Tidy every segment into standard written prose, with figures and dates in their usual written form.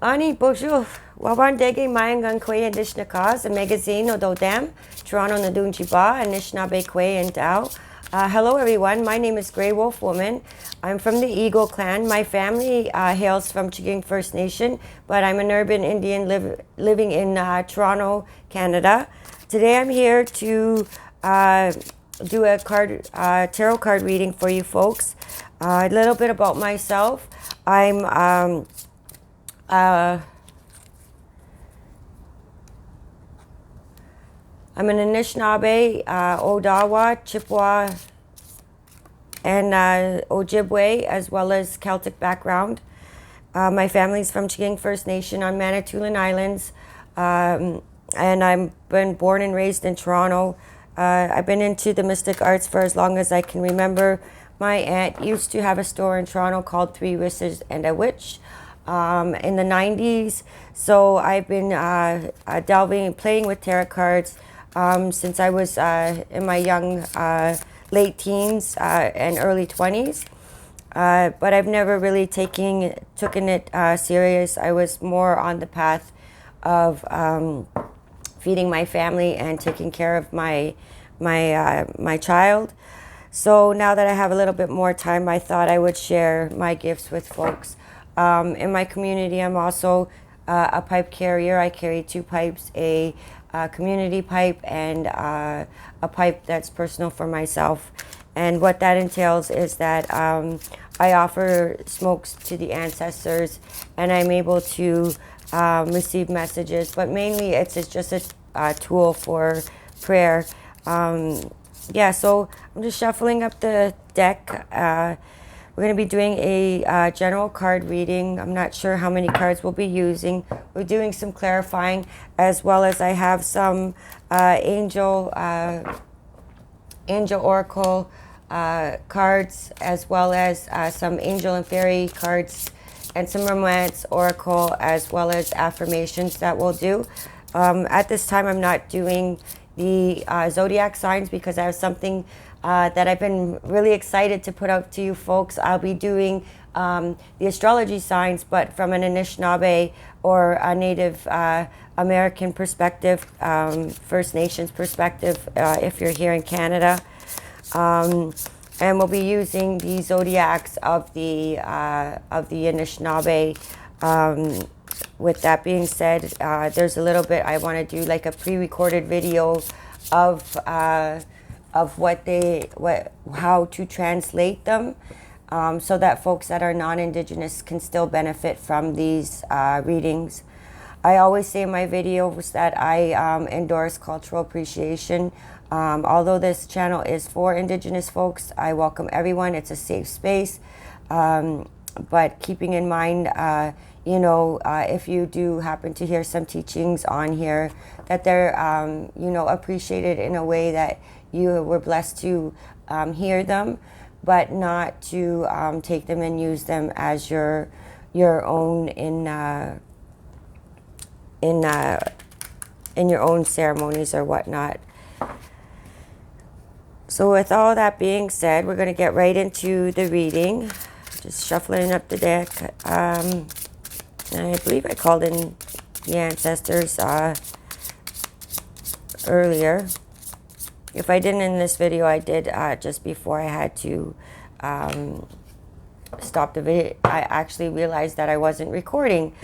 Ani bonjour. Wawandege Mayangan Kwe and Dishnakas, a magazine o Dodam, Toronto Nadunji Ba, and Nishnabe Kwe and Dao. Hello everyone, my name is Grey Wolf Woman. I'm from the Eagle clan. My family hails from Chiging First Nation, but I'm an urban Indian living in Toronto, Canada. Today I'm here to do a tarot card reading for you folks. A little bit about myself. I'm an Anishinaabe, Odawa, Chippewa, and Ojibwe, as well as Celtic background. My family's from Chiging First Nation on Manitoulin Islands, and I've been born and raised in Toronto. I've been into the mystic arts for as long as I can remember. My aunt used to have a store in Toronto called Three Witches and a Witch in the 90s. So I've been playing with tarot cards since I was in my young late teens and early 20s. But I've never really taken it serious. I was more on the path of feeding my family and taking care of my child. So now that I have a little bit more time, I thought I would share my gifts with folks. In my community, I'm also a pipe carrier. I carry 2 pipes, a community pipe and a pipe that's personal for myself. And what that entails is that I offer smokes to the ancestors, and I'm able to receive messages, but mainly it's just a tool for prayer. Yeah, so I'm just shuffling up the deck. We're going to be doing a general card reading. I'm not sure how many cards we'll be using. We're doing some clarifying, as well as I have some angel oracle cards, as well as some angel and fairy cards, and some romance oracle, as well as affirmations that we'll do. At this time, I'm not doing the zodiac signs because I have something that I've been really excited to put out to you folks. I'll be doing the astrology signs, but from an Anishinaabe or a Native American perspective, First Nations perspective, if you're here in Canada. And we'll be using the zodiacs of the Anishinaabe. With that being said, there's a little bit I want to do, like a pre-recorded video of how to translate them, so that folks that are non-Indigenous can still benefit from these readings. I always say in my videos that I endorse cultural appreciation. Although this channel is for Indigenous folks, I welcome everyone. It's a safe space, but keeping in mind, if you do happen to hear some teachings on here, that they're, appreciated in a way that you were blessed to hear them, but not to take them and use them as your own in your own ceremonies or whatnot. So with all that being said, we're going to get right into the reading. Just shuffling up the deck. I believe I called in the ancestors earlier. If I didn't in this video, I did just before I had to stop the video. I actually realized that I wasn't recording.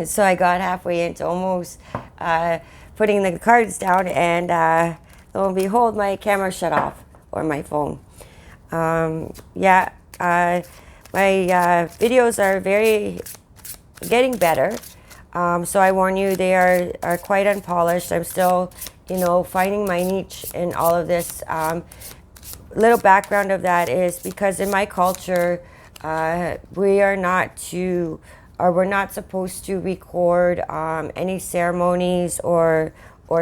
So I got halfway into almost putting the cards down, and lo and behold, my camera shut off, or my phone. My videos are getting better. So I warn you, they are quite unpolished. I'm still, finding my niche in all of this. Little background of that is because in my culture, we're not supposed to record any ceremonies or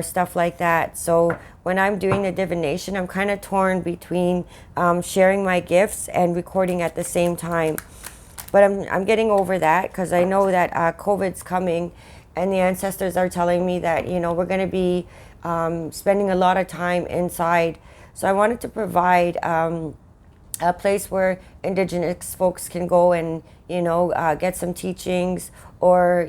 stuff like that. So when I'm doing the divination, I'm kind of torn between sharing my gifts and recording at the same time. But I'm getting over that, because I know that COVID's coming, and the ancestors are telling me that, we're going to be spending a lot of time inside. So I wanted to provide a place where Indigenous folks can go and, get some teachings, or,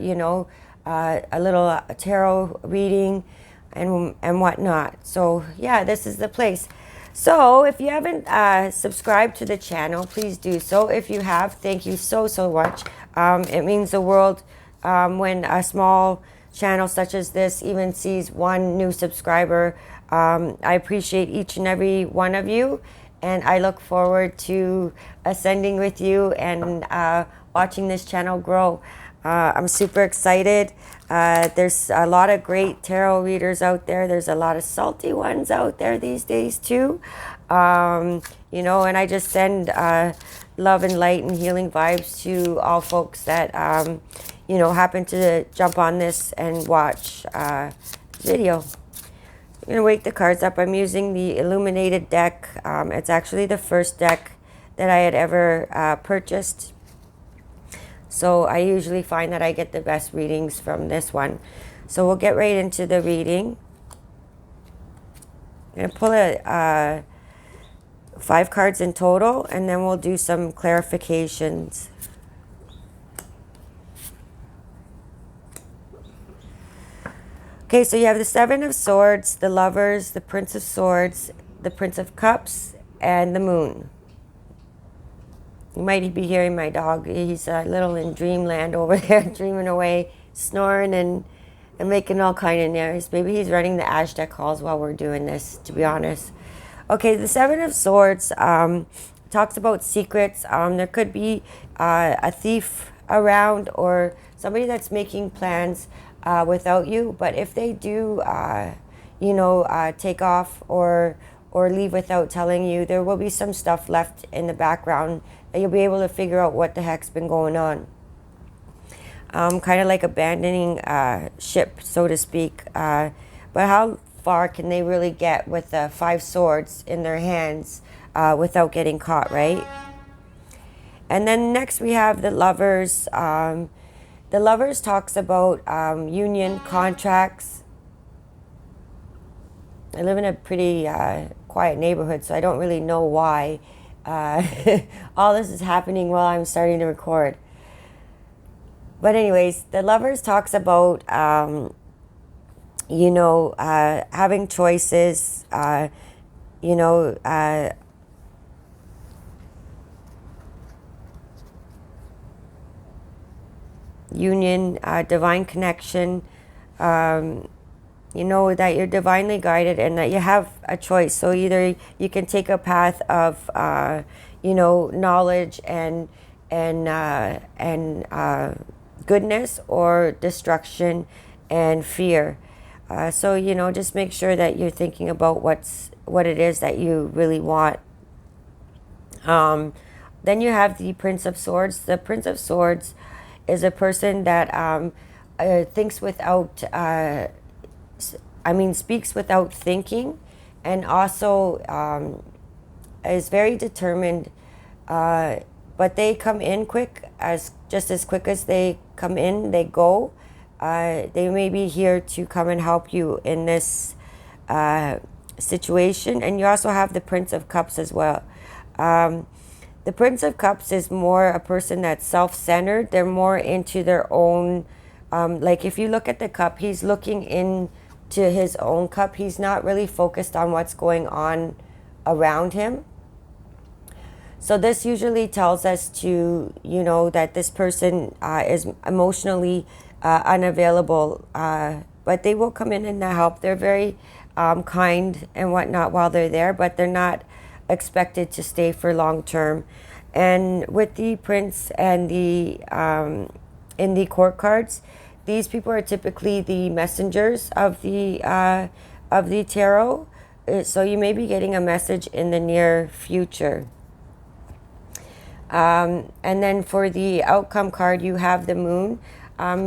a little tarot reading and whatnot. So yeah, this is the place. So if you haven't subscribed to the channel, please do so. If you have, thank you so much. It means the world when a small channel such as this even sees one new subscriber. I appreciate each and every one of you, and I look forward to ascending with you and watching this channel grow. I'm super excited. There's a lot of great tarot readers out there. There's a lot of salty ones out there these days too. And I just send love and light and healing vibes to all folks that, happen to jump on this and watch this video. I'm going to wake the cards up. I'm using the illuminated deck. It's actually the first deck that I had ever purchased. So I usually find that I get the best readings from this one. So we'll get right into the reading. I'm going to pull 5 cards in total, and then we'll do some clarifications. Okay, so you have the 7 of Swords, the Lovers, the Prince of Swords, the Prince of Cups, and the Moon. You might be hearing my dog. He's a little in dreamland over there, dreaming away, snoring and making all kind of noise. Maybe he's running the Aztec halls while we're doing this, to be honest. Okay, the 7 of Swords talks about secrets. There could be a thief around, or somebody that's making plans without you. But if they do, take off or leave without telling you, there will be some stuff left in the background that you'll be able to figure out what the heck's been going on. Kind of like abandoning ship, so to speak. But how far can they really get with the 5 swords in their hands without getting caught, right? And then next we have the Lovers. The Lovers talks about union contracts. I live in a pretty quiet neighborhood, so I don't really know why all this is happening while I'm starting to record. But anyways, the Lovers talks about, having choices, union, divine connection, that you're divinely guided and that you have a choice. So either you can take a path of, knowledge and goodness, or destruction and fear. So, just make sure that you're thinking about what it is that you really want. Then you have the Prince of Swords. The Prince of Swords is a person that thinks without... speaks without thinking, and also is very determined, but they come in quick, just as quick as they come in, they go. They may be here to come and help you in this situation. And you also have the Prince of Cups as well. The Prince of Cups is more a person that's self-centered. They're more into their own, like if you look at the cup, he's looking into his own cup. He's not really focused on what's going on around him. So this usually tells us to, that this person is emotionally unavailable, but they will come in and help. They're very kind and whatnot while they're there, but they're not expected to stay for long term. And with the Prince and the in the court cards, these people are typically the messengers of the tarot. So you may be getting a message in the near future. And then for the outcome card, you have the Moon.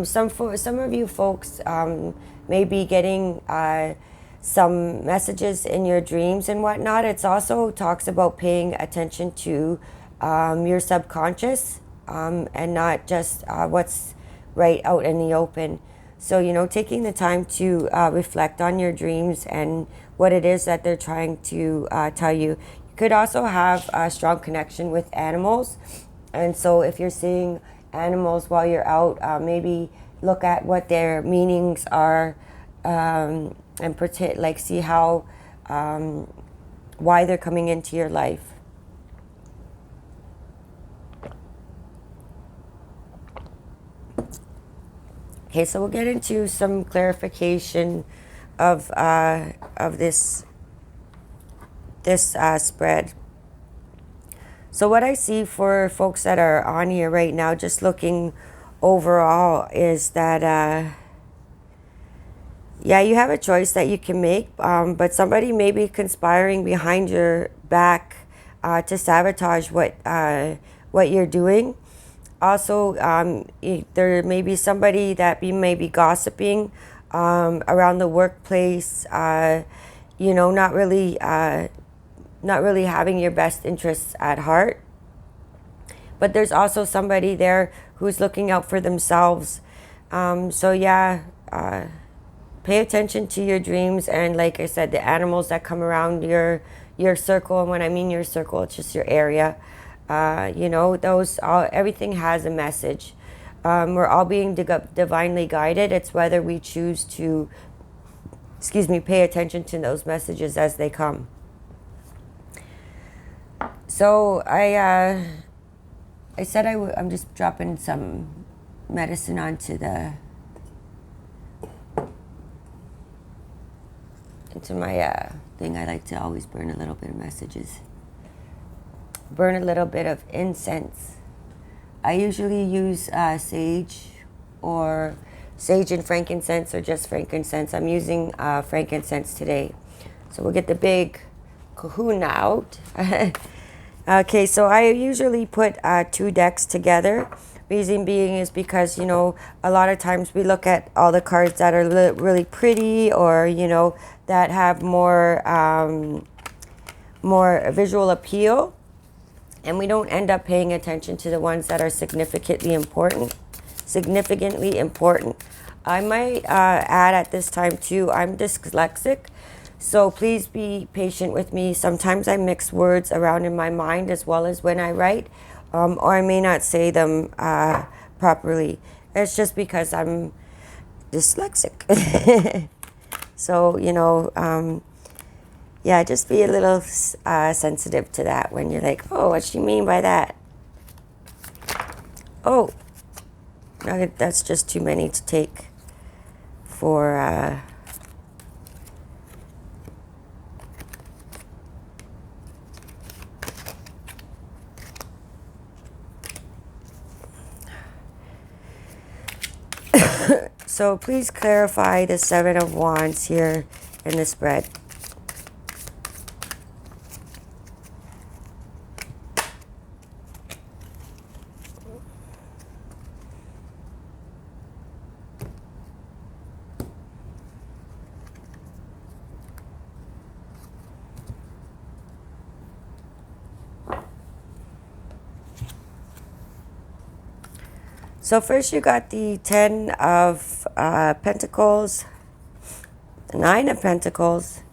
Some of you folks may be getting some messages in your dreams and whatnot. It also talks about paying attention to your subconscious and not just what's right out in the open. So, taking the time to reflect on your dreams and what it is that they're trying to tell you. You Could also have a strong connection with animals. And so if you're seeing animals while you're out, maybe look at what their meanings are, and like see how, why they're coming into your life. Okay, so we'll get into some clarification of this spread. So what I see for folks that are on here right now, just looking overall, is that yeah, you have a choice that you can make, but somebody may be conspiring behind your back to sabotage what you're doing. Also, there may be somebody that may be gossiping around the workplace. You know, not really having your best interests at heart. But there's also somebody there who's looking out for themselves. So yeah, pay attention to your dreams, and like I said, the animals that come around your circle. And when I mean your circle, it's just your area. You know, everything has a message. We're all being divinely guided. It's whether we choose to, pay attention to those messages as they come. So I said I'm just dropping some medicine into my thing. I like to always burn a little bit of messages. Burn a little bit of incense. I usually use sage and frankincense, or just frankincense. I'm using frankincense today. So we'll get the big kahuna out. Okay, so I usually put 2 decks together. Reason being is because, you know, a lot of times we look at all the cards that are really pretty, or, you know, that have more visual appeal. And we don't end up paying attention to the ones that are significantly important. I might add at this time too, I'm dyslexic, so please be patient with me. Sometimes I mix words around in my mind as well as when I write, or I may not say them properly. It's just because I'm dyslexic. So, you know, yeah, just be a little sensitive to that when you're like, oh, what do you mean by that? Oh, no, that's just too many to take for... So please clarify the 7 of Wands here in the spread. So first you got the 10 of Pentacles, the 9 of Pentacles,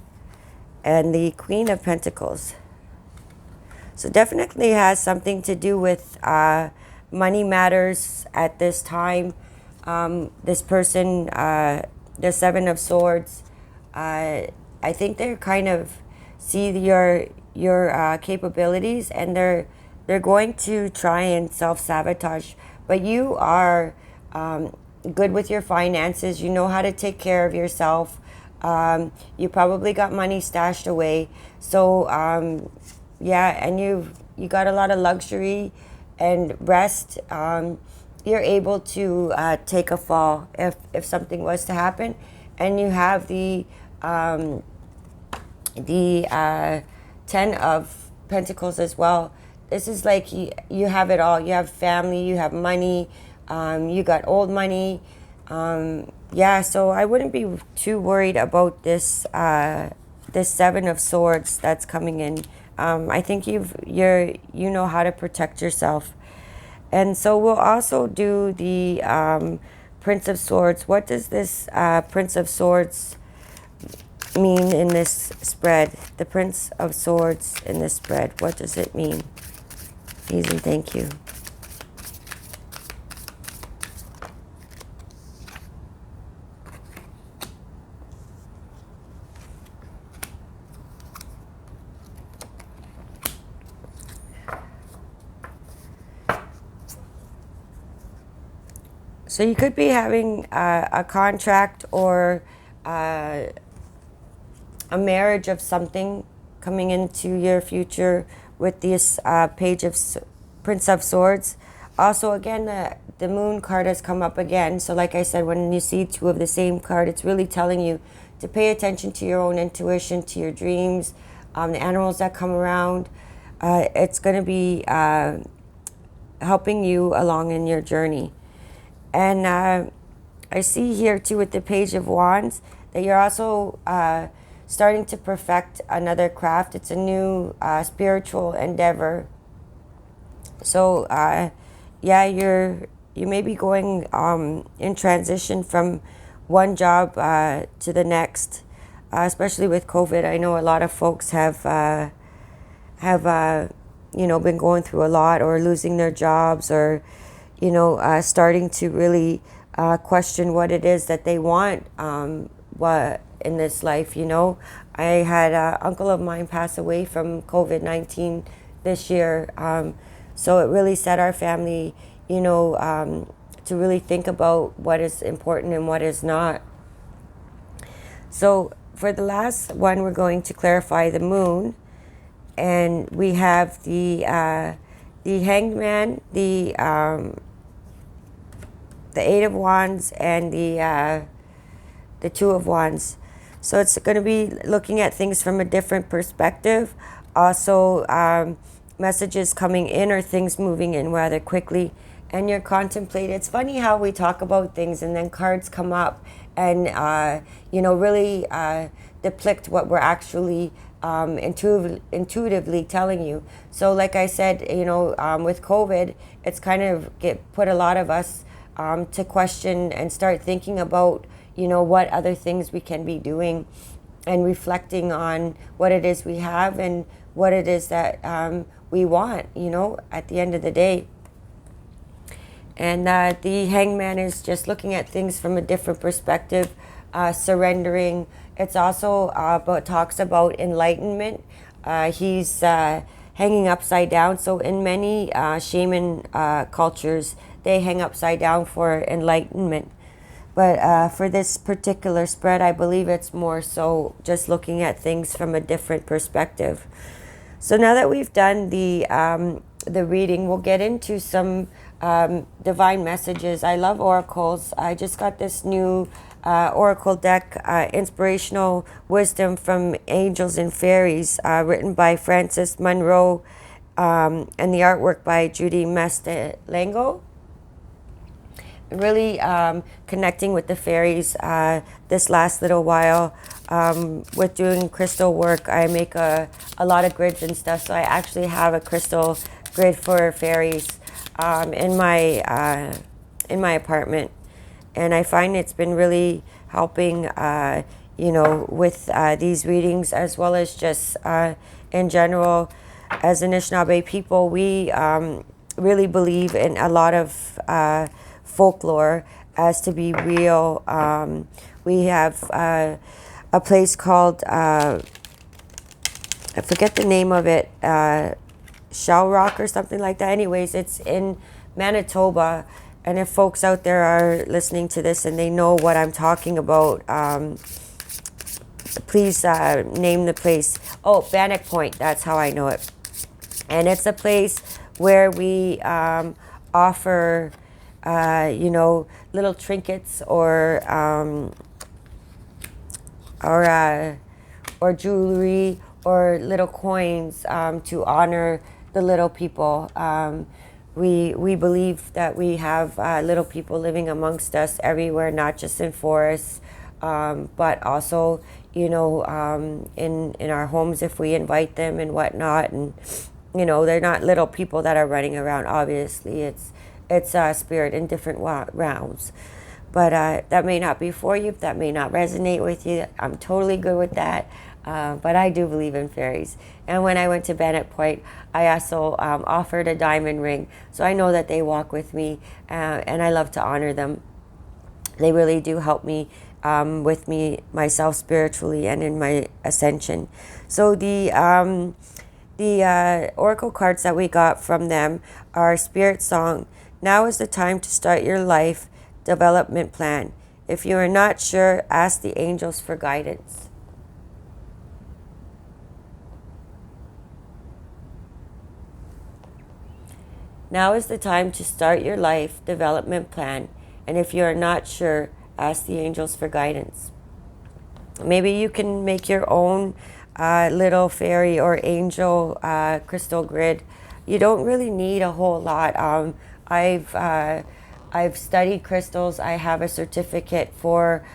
and the Queen of Pentacles. So definitely has something to do with money matters at this time. This person, the 7 of Swords, I think they're kind of see your capabilities, and they're going to try and self-sabotage. But you are good with your finances. You know how to take care of yourself. You probably got money stashed away. So, yeah, and you got a lot of luxury and rest. You're able to take a fall if something was to happen. And you have the 10 of Pentacles as well. This is like you have it all. You have family, you have money, you got old money. Yeah, so I wouldn't be too worried about this 7 of Swords that's coming in. I think you know how to protect yourself. And so we'll also do the Prince of Swords. What does this Prince of Swords mean in this spread? The Prince of Swords in this spread. What does it mean? Please and thank you. So you could be having a contract or a marriage of something coming into your future with this page of Prince of Swords. Also, again, the Moon card has come up again. So like I said, when you see two of the same card, it's really telling you to pay attention to your own intuition, to your dreams, the animals that come around. It's going to be helping you along in your journey. And I see here too with the Page of Wands that you're also starting to perfect another craft. It's a new spiritual endeavor. So yeah, you may be going in transition from one job to the next, especially with COVID. I know a lot of folks have been going through a lot, or losing their jobs, or starting to really question what it is that they want what in this life. I had an uncle of mine pass away from COVID-19 this year. So it really set our family, to really think about what is important and what is not. So for the last one, we're going to clarify the Moon. And we have the Hanged Man, the Eight of Wands, and the Two of Wands. So it's going to be looking at things from a different perspective. Also, messages coming in or things moving in rather quickly. And you're contemplating. It's funny how we talk about things and then cards come up and, really depict what we're actually intuitively telling you. So like I said, with COVID, it's kind of put a lot of us to question and start thinking about, what other things we can be doing, and reflecting on what it is we have and what it is that we want, at the end of the day. And the Hangman is just looking at things from a different perspective, surrendering. It's also talks about enlightenment. He's hanging upside down. So in many shaman cultures, they hang upside down for enlightenment. But for this particular spread, I believe it's more so just looking at things from a different perspective. So now that we've done the reading, we'll get into some divine messages. I love oracles. I just got this new oracle deck, Inspirational Wisdom from Angels and Fairies, written by Frances Monroe, and the artwork by Judy Mastelango. Really connecting with the fairies this last little while. With doing crystal work, I make a lot of grids and stuff, so I actually have a crystal grid for fairies in my apartment, and I find it's been really helping with these readings, as well as just in general. As Anishinaabe people, we really believe in a lot of folklore as to be real. We have a place called I forget the name of it, Shell Rock or something like that. Anyways, it's in Manitoba, and if folks out there are listening to this and they know what I'm talking about, please name the place. Oh, Bannock Point, that's how I know it. And it's a place where we offer little trinkets or jewelry or little coins to honor the little people. We believe that we have little people living amongst us everywhere, not just in forests, but also in our homes if we invite them and whatnot. And they're not little people that are running around. Obviously, it's a spirit in different realms. But that may not be for you. That may not resonate with you. I'm totally good with that. But I do believe in fairies. And when I went to Bennett Point, I also offered a diamond ring. So I know that they walk with me, and I love to honor them. They really do help me with myself spiritually and in my ascension. So the oracle cards that we got from them are Spirit Song. Now is the time to start your life development plan. If you are not sure, ask the angels for guidance. Now is the time to start your life development plan. And if you are not sure, ask the angels for guidance. Maybe you can make your own little fairy or angel crystal grid. You don't really need a whole lot. I've studied crystals. I have a certificate for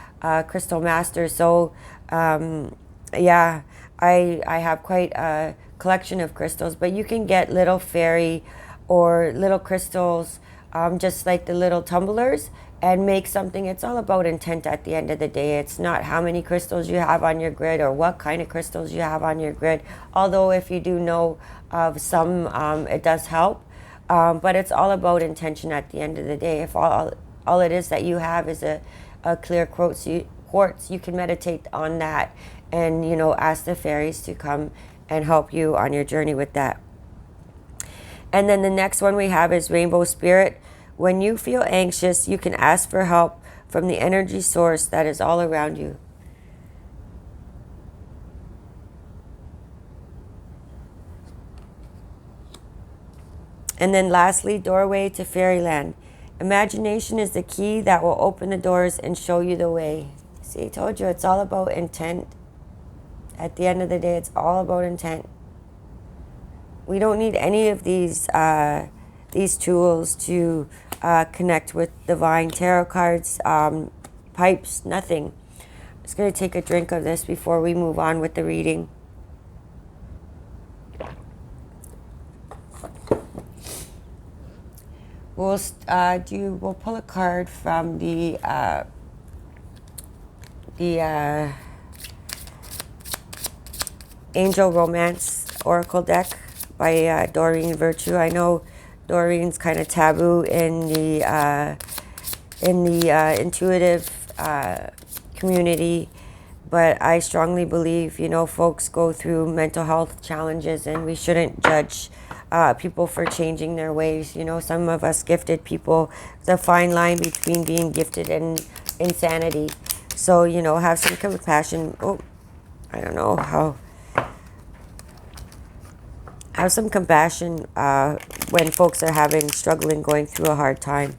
crystal master. So yeah, I have quite a collection of crystals. But you can get little fairy or little crystals, just like the little tumblers, and make something. It's all about intent at the end of the day. It's not how many crystals you have on your grid or what kind of crystals you have on your grid. Although if you do know of some, it does help. But it's all about intention at the end of the day. If all it is that you have is a clear quartz, you can meditate on that and, ask the fairies to come and help you on your journey with that. And then the next one we have is Rainbow Spirit. When you feel anxious, you can ask for help from the energy source that is all around you. And then lastly, Doorway to Fairyland. Imagination is the key that will open the doors and show you the way. See, I told you, it's all about intent. At the end of the day, it's all about intent. We don't need any of these tools to connect with divine. Tarot cards, pipes, nothing. I'm just going to take a drink of this before we move on with the reading. We'll pull a card from the Angel Romance Oracle deck by Doreen Virtue. I know Doreen's kind of taboo in the intuitive community, but I strongly believe, folks go through mental health challenges, and we shouldn't judge people for changing their ways. Some of us gifted people, the fine line between being gifted and insanity. So, have some compassion. I don't know how. Have some compassion when folks are struggling, going through a hard time.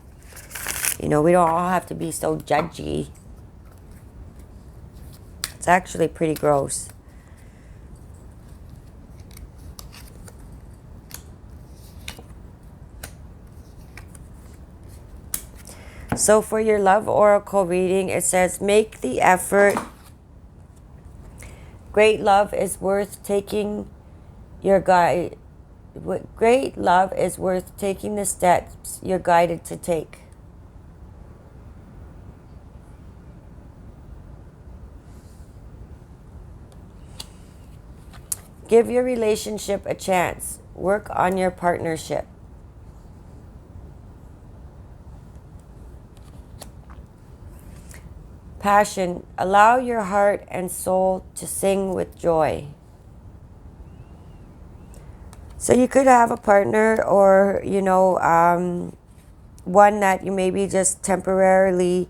We don't all have to be so judgy. It's actually pretty gross. So for your love oracle reading, it says, make the effort. Great love is worth taking Great love is worth taking the steps you're guided to take. Give your relationship a chance. Work on your partnership. Passion. Allow your heart and soul to sing with joy. So you could have a partner or, one that you maybe just temporarily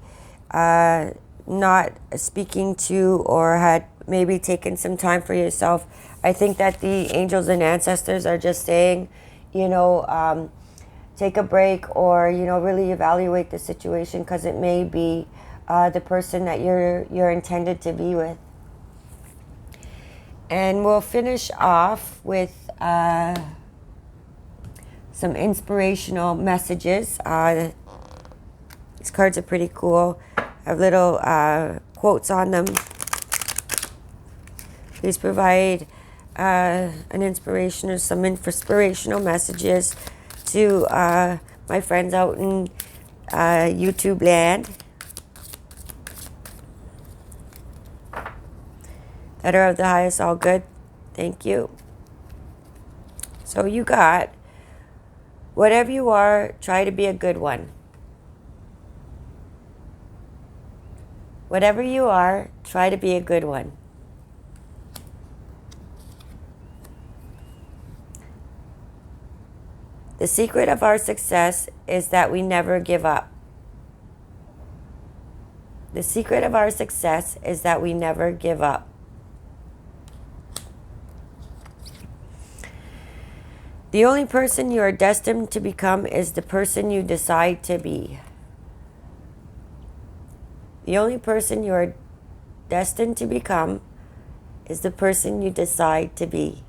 not speaking to, or had maybe taken some time for yourself. I think that the angels and ancestors are just saying, take a break, or, really evaluate the situation, because it may be the person that you're intended to be with. And we'll finish off with some inspirational messages. These cards are pretty cool. I have little quotes on them. Please provide an inspiration or some inspirational messages to my friends out in YouTube land. that are of the highest all good. Thank you. So you got, whatever you are, try to be a good one. Whatever you are, try to be a good one. The secret of our success is that we never give up. The secret of our success is that we never give up. The only person you are destined to become is the person you decide to be. The only person you are destined to become is the person you decide to be.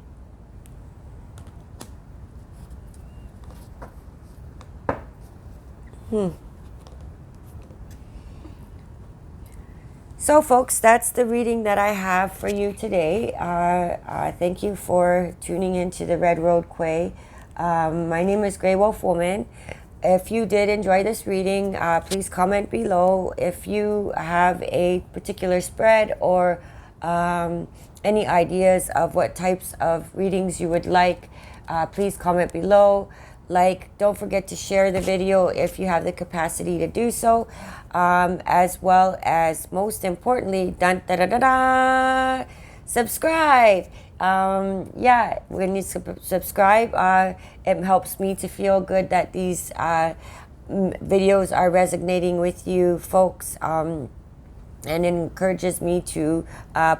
So folks, that's the reading that I have for you today. Thank you for tuning into the Red Road Quay. My name is Grey Wolf Woman. If you did enjoy this reading, please comment below. If you have a particular spread or any ideas of what types of readings you would like, please comment below. Don't forget to share the video if you have the capacity to do so, as well as, most importantly, subscribe. When you subscribe, it helps me to feel good that these videos are resonating with you folks, and it encourages me to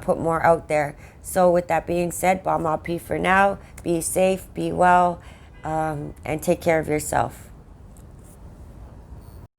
put more out there. So with that being said, Baa Maa Pii for now. Be safe, be well, and take care of yourself.